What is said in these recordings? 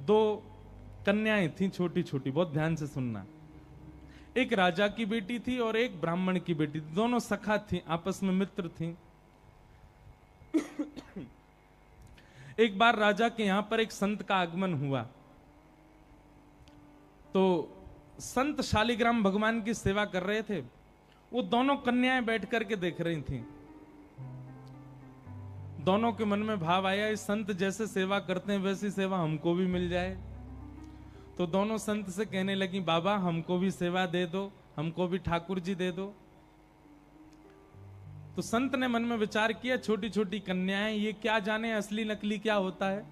दो कन्याएं थी छोटी छोटी, बहुत ध्यान से सुनना। एक राजा की बेटी थी और एक ब्राह्मण की बेटी थी, दोनों सखा थी, आपस में मित्र थी। एक बार राजा के यहां पर एक संत का आगमन हुआ, तो संत शालिग्राम भगवान की सेवा कर रहे थे। वो दोनों कन्याएं बैठ करके देख रही थीं। दोनों के मन में भाव आया, इस संत जैसे सेवा करते हैं वैसी सेवा हमको भी मिल जाए। तो दोनों संत से कहने लगी, बाबा हमको भी सेवा दे दो, हमको भी ठाकुर जी दे दो। तो संत ने मन में विचार किया, छोटी छोटी कन्याएं, ये क्या जाने असली नकली क्या होता है।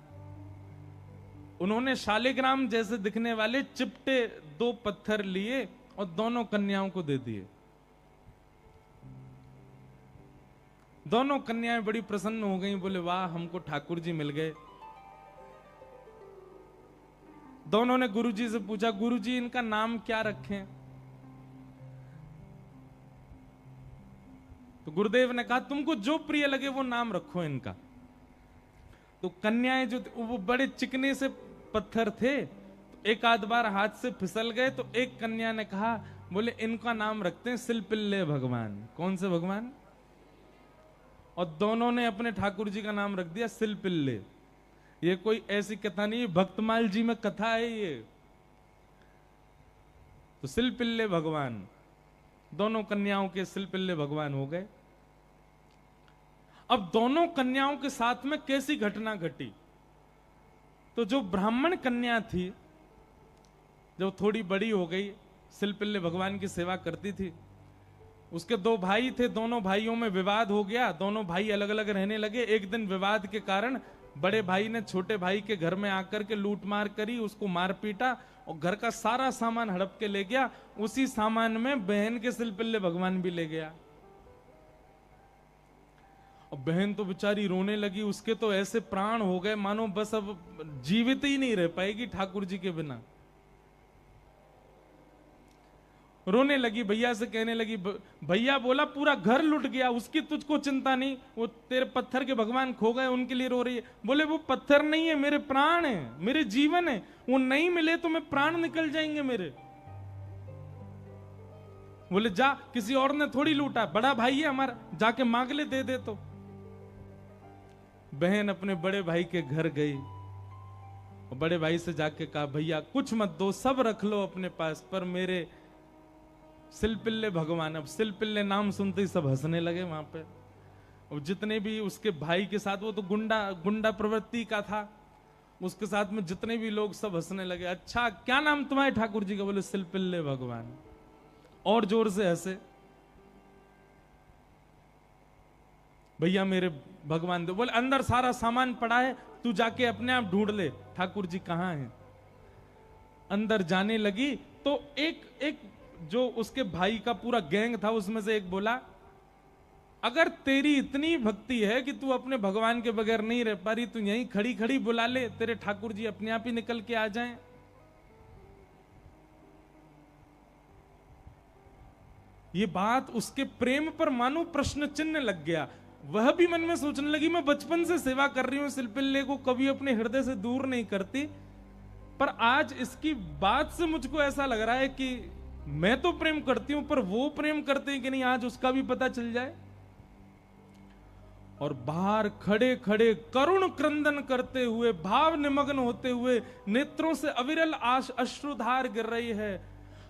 उन्होंने शालिग्राम जैसे दिखने वाले चिपटे 2 पत्थर लिए और दोनों कन्याओं को दे दिए। दोनों कन्याएं बड़ी प्रसन्न हो गईं, बोले वाह हमको ठाकुर जी मिल गए। दोनों ने गुरुजी से पूछा, गुरुजी इनका नाम क्या रखें? तो गुरुदेव ने कहा, तुमको जो प्रिय लगे वो नाम रखो इनका। तो कन्याएं जो वो बड़े चिकने से पत्थर थे, तो एक आध बार हाथ से फिसल गए। तो एक कन्या ने कहा, बोले इनका नाम रखते हैं सिलपिल्ले भगवान। कौन से भगवान? और दोनों ने अपने ठाकुर जी का नाम रख दिया सिलपिल्ले। ये कोई ऐसी कथा नहीं, भक्तमाल जी में कथा है ये। तो सिलपिल्ले भगवान, दोनों कन्याओं के सिलपिल्ले भगवान हो गए। अब दोनों कन्याओं के साथ में कैसी घटना घटी? तो जो ब्राह्मण कन्या थी, जो थोड़ी बड़ी हो गई, सिलपिल्ले भगवान की सेवा करती थी, उसके 2 भाई थे, दोनों भाइयों में विवाद हो गया, दोनों भाई अलग अलग रहने लगे। एक दिन विवाद के कारण बड़े भाई ने छोटे भाई के घर में आकर के लूट मार करी, उसको मार पीटा और घर का सारा सामान हड़प के ले गया। उसी सामान में बहन के सिलपिल्ले भगवान भी ले गया। और बहन तो बेचारी रोने लगी, उसके तो ऐसे प्राण हो गए मानो बस अब जीवित ही नहीं रह पाएगी ठाकुर जी के बिना। रोने लगी, भैया से कहने लगी, भैया बोला पूरा घर लुट गया, उसकी तुझको चिंता नहीं, वो तेरे पत्थर के भगवान खो गए उनके लिए रो रही है। बोले वो पत्थर नहीं है, मेरे प्राण है, मेरे जीवन है, वो नहीं मिले तो मैं प्राण निकल जाएंगे मेरे। बोले जा, किसी और ने थोड़ी लूटा, बड़ा भाई है हमारा, जाके मांग ले, दे दे। तो बहन अपने बड़े भाई के घर गई और बड़े भाई से जाके कहा, भैया कुछ मत दो, सब रख लो अपने पास, पर मेरे सिलपिल्ले भगवान। अब सिलपिल्ले नाम सुनते ही सब हंसने लगे वहां पे। और जितने भी उसके भाई के साथ, वो तो गुंडा प्रवृत्ति का था, उसके साथ में जितने भी लोग सब हंसने लगे। अच्छा क्या नाम तुम्हारे ठाकुर जी का? बोले सिलपिल्ले भगवान। और जोर से हंसे। भैया मेरे भगवान दो। बोले अंदर सारा सामान पड़ा है, तू जाके अपने आप ढूंढ ले ठाकुर जी कहां हैं। अंदर जाने लगी तो एक जो उसके भाई का पूरा गैंग था, उसमें से एक बोला, अगर तेरी इतनी भक्ति है कि तू अपने भगवान के बगैर नहीं रह पा रही, तू यहीं खड़ी खड़ी बुला ले, तेरे ठाकुर जी अपने आप ही निकल के आ जाएं। ये बात उसके प्रेम पर मानो प्रश्न चिन्ह लग गया। वह भी मन में सोचने लगी, मैं बचपन से सेवा कर रही हूं, सिलपिल्ले को कभी अपने हृदय से दूर नहीं करती, पर आज इसकी बात से मुझको ऐसा लग रहा है कि मैं तो प्रेम करती हूं, पर वो प्रेम करते हैं कि नहीं, आज उसका भी पता चल जाए। और बाहर खड़े खड़े करुण क्रंदन करते हुए, भाव निमग्न होते हुए, नेत्रों से अविरल अश्रुधार गिर रही है।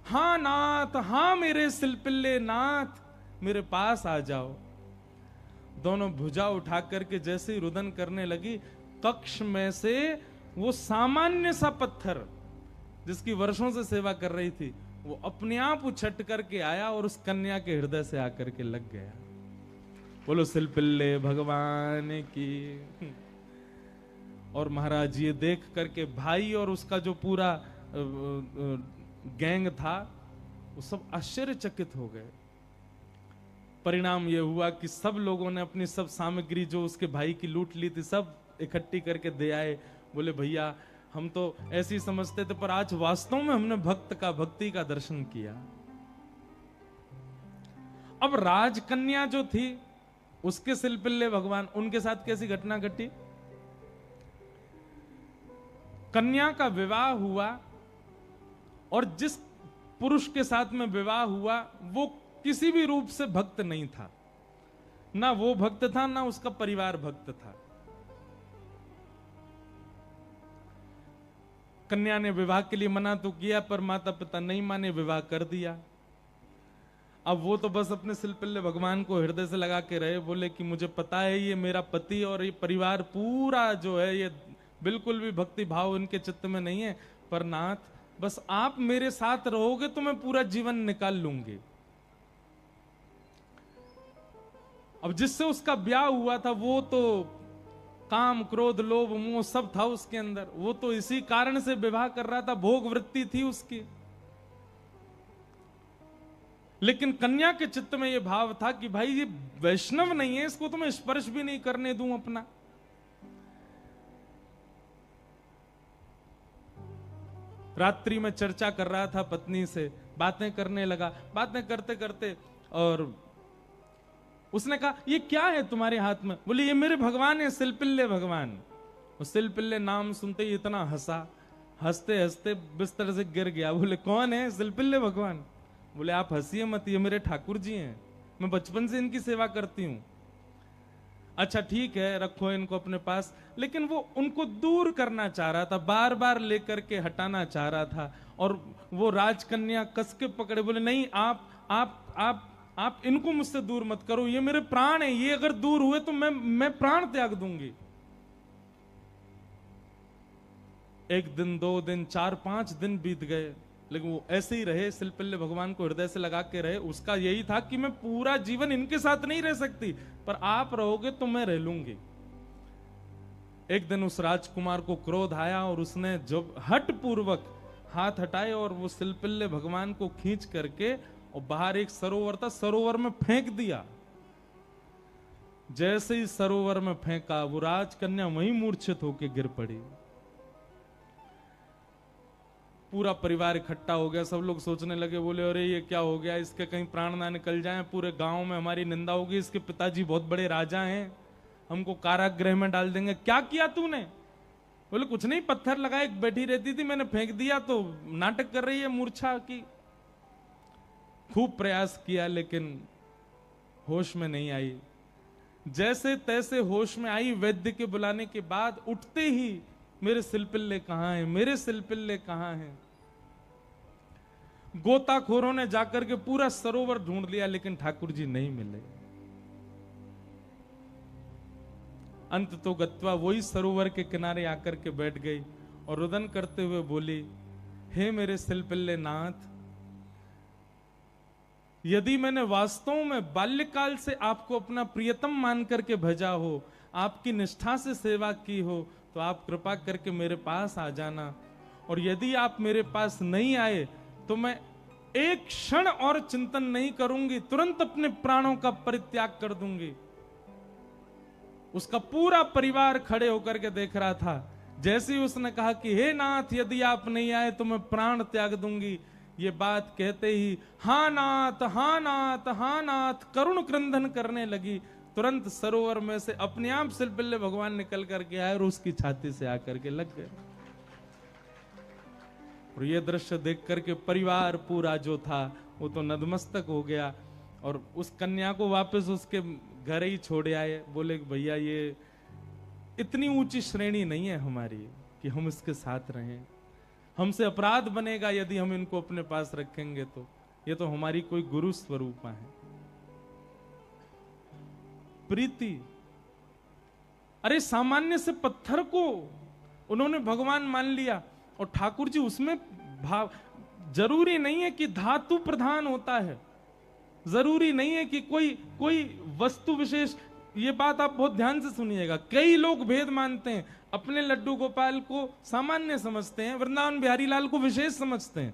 हां नाथ, हां मेरे सिलपिल्ले नाथ, मेरे पास आ जाओ। दोनों भुजा उठा करके जैसे ही रुदन करने लगी, कक्ष में से वो सामान्य सा पत्थर जिसकी वर्षों से सेवा कर रही थी, वो अपने आप उछट करके आया और उस कन्या के हृदय से आकर के लग गया। बोलो सिलपिल्ले भगवान की। और महाराज ये देख करके भाई और उसका जो पूरा गैंग था, वो सब आश्चर्यचकित हो गए। परिणाम यह हुआ कि सब लोगों ने अपनी सब सामग्री जो उसके भाई की लूट ली थी, सब इकट्ठी करके दे आए। बोले भैया हम तो ऐसे ही समझते थे, पर आज वास्तव में हमने भक्ति का दर्शन किया। अब राजकन्या जो थी, उसके सिलपिल्ले भगवान, उनके साथ कैसी घटना घटी? कन्या का विवाह हुआ और जिस पुरुष के साथ में विवाह हुआ वो किसी भी रूप से भक्त नहीं था, ना वो भक्त था ना उसका परिवार भक्त था। कन्या ने विवाह के लिए मना तो किया पर माता पिता नहीं माने, विवाह कर दिया। अब वो तो बस अपने सिलपिल्ले भगवान को हृदय से लगा के रहे, बोले कि मुझे पता है ये मेरा पति और ये परिवार पूरा जो है ये बिल्कुल भी भक्ति भाव इनके चित्त में नहीं है, पर नाथ बस आप मेरे साथ रहोगे तो मैं पूरा जीवन निकाल लूंगी। अब जिससे उसका ब्याह हुआ था वो तो काम क्रोध लोभ मोह सब था उसके अंदर, वो तो इसी कारण से विवाह कर रहा था, भोग वृत्ति थी उसकी। लेकिन कन्या के चित्त में ये भाव था कि भाई ये वैष्णव नहीं है, इसको तो मैं स्पर्श भी नहीं करने दूं अपना। रात्रि में चर्चा कर रहा था पत्नी से, बातें करने लगा, बातें करते करते और उसने कहा ये क्या है तुम्हारे हाथ में? बोले ये मेरे भगवान है, सिलपिल्ले भगवान। सिलपिल्ले नाम सुनते ही इतना हंसा, हंसते हंसते बिस्तर से गिर गया। बोले कौन है? सिलपिल्ले भगवान। बोले आप हंसिए मत, ये मेरे ठाकुर जी हैं, मैं बचपन से इनकी सेवा करती हूं। अच्छा ठीक है, रखो इनको अपने पास। लेकिन वो उनको दूर करना चाह रहा था, बार बार लेकर के हटाना चाह रहा था। और वो राजकन्या कस के पकड़े, बोले नहीं आप इनको मुझसे दूर मत करो, ये मेरे प्राण है, ये अगर दूर हुए तो मैं प्राण त्याग दूंगी। एक दिन, 2 दिन, 4-5 दिन बीत गए, लेकिन वो ऐसे ही रहे, सिलपिल्ले भगवान को हृदय से लगा के रहे। उसका यही था कि मैं पूरा जीवन इनके साथ नहीं रह सकती, पर आप रहोगे तो मैं रह लूंगी। एक दिन उस राजकुमार को क्रोध आया और उसने जब हट पूर्वक हाथ हटाए और वो सिलपिल्ले भगवान को खींच करके और बाहर एक सरोवर था, सरोवर में फेंक दिया। जैसे ही सरोवर में फेंका वो राजकन्या वहीं मूर्छित होकर गिर पड़ी। पूरा परिवार इकट्ठा हो गया, सब लोग सोचने लगे, बोले अरे ये क्या हो गया, इसके कहीं प्राण ना निकल जाएं, पूरे गांव में हमारी निंदा होगी, इसके पिताजी बहुत बड़े राजा हैं, हमको कारागृह में डाल देंगे। क्या किया तूने? बोले कुछ नहीं, पत्थर लगाए, बैठी रहती थी, मैंने फेंक दिया तो नाटक कर रही है मूर्छा की। खूब प्रयास किया लेकिन होश में नहीं आई। जैसे तैसे होश में आई, वैद्य के बुलाने के बाद उठते ही मेरे सिलपिल्ले कहां हैं, मेरे सिलपिल्ले कहां हैं। गोताखोरों ने जाकर के पूरा सरोवर ढूंढ लिया लेकिन ठाकुर जी नहीं मिले। अंत तो गत्वा वही सरोवर के किनारे आकर के बैठ गई और रुदन करते हुए बोली, हे मेरे सिलपिल्ले नाथ, यदि मैंने वास्तव में बाल्यकाल से आपको अपना प्रियतम मान करके भजा हो, आपकी निष्ठा से सेवा की हो, तो आप कृपा करके मेरे पास आ जाना। और यदि आप मेरे पास नहीं आए तो मैं एक क्षण और चिंतन नहीं करूंगी, तुरंत अपने प्राणों का परित्याग कर दूंगी। उसका पूरा परिवार खड़े होकर के देख रहा था। जैसे ही उसने कहा कि हे नाथ, यदि आप नहीं आए तो मैं प्राण त्याग दूंगी, ये बात कहते ही हाँ नाथ, हाँ नाथ, हाँ नाथ करुण क्रंदन करने लगी। तुरंत सरोवर में से अपने आप सिलपिल्ले भगवान निकल करके आए और उसकी छाती से आकर के लग गए। और ये दृश्य देख करके परिवार पूरा जो था वो तो नतमस्तक हो गया और उस कन्या को वापस उसके घर ही छोड़ आए। बोले भैया ये इतनी ऊंची श्रेणी नहीं है हमारी कि हम इसके साथ रहें, हमसे अपराध बनेगा यदि हम इनको अपने पास रखेंगे तो। ये तो हमारी कोई गुरु स्वरूपा है। प्रीति, अरे सामान्य से पत्थर को उन्होंने भगवान मान लिया और ठाकुर जी उसमें भाव। जरूरी नहीं है कि धातु प्रधान होता है, जरूरी नहीं है कि कोई वस्तु विशेष। ये बात आप बहुत ध्यान से सुनिएगा। कई लोग भेद मानते हैं, अपने लड्डू गोपाल को सामान्य समझते हैं, वृंदावन बिहारी लाल को विशेष समझते हैं।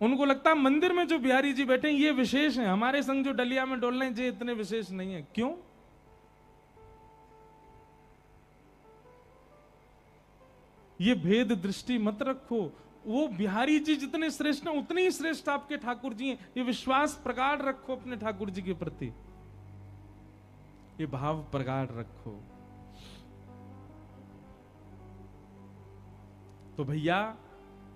उनको लगता है मंदिर में जो बिहारी जी बैठे हैं ये विशेष हैं, हमारे संग जो डलिया में डोल रहे हैं ये इतने विशेष नहीं है। क्यों? ये भेद दृष्टि मत रखो। वो बिहारी जी जितने श्रेष्ठ हैं उतने ही श्रेष्ठ आपके ठाकुर जी हैं। ये विश्वास प्रगाढ़ रखो अपने ठाकुर जी के प्रति, ये भाव प्रगाढ़ रखो। तो भैया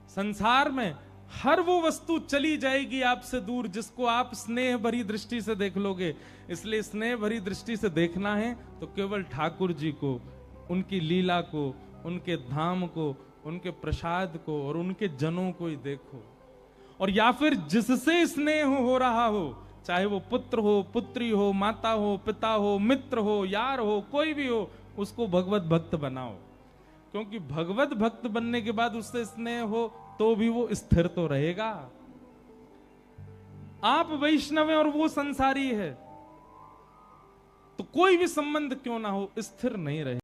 संसार में हर वो वस्तु चली जाएगी आपसे दूर जिसको आप स्नेह भरी दृष्टि से देख लोगे। इसलिए स्नेह भरी दृष्टि से देखना है तो केवल ठाकुर जी को, उनकी लीला को, उनके धाम को, उनके प्रसाद को और उनके जनों को ही देखो। और या फिर जिससे स्नेह हो रहा हो, चाहे वो पुत्र हो, पुत्री हो, माता हो, पिता हो, मित्र हो, यार हो, कोई भी हो, उसको भगवत भक्त बनाओ। क्योंकि भगवत भक्त बनने के बाद उससे स्नेह हो तो भी वो स्थिर तो रहेगा। आप वैष्णव हैं और वो संसारी है, तो कोई भी संबंध क्यों ना हो, स्थिर नहीं रहे।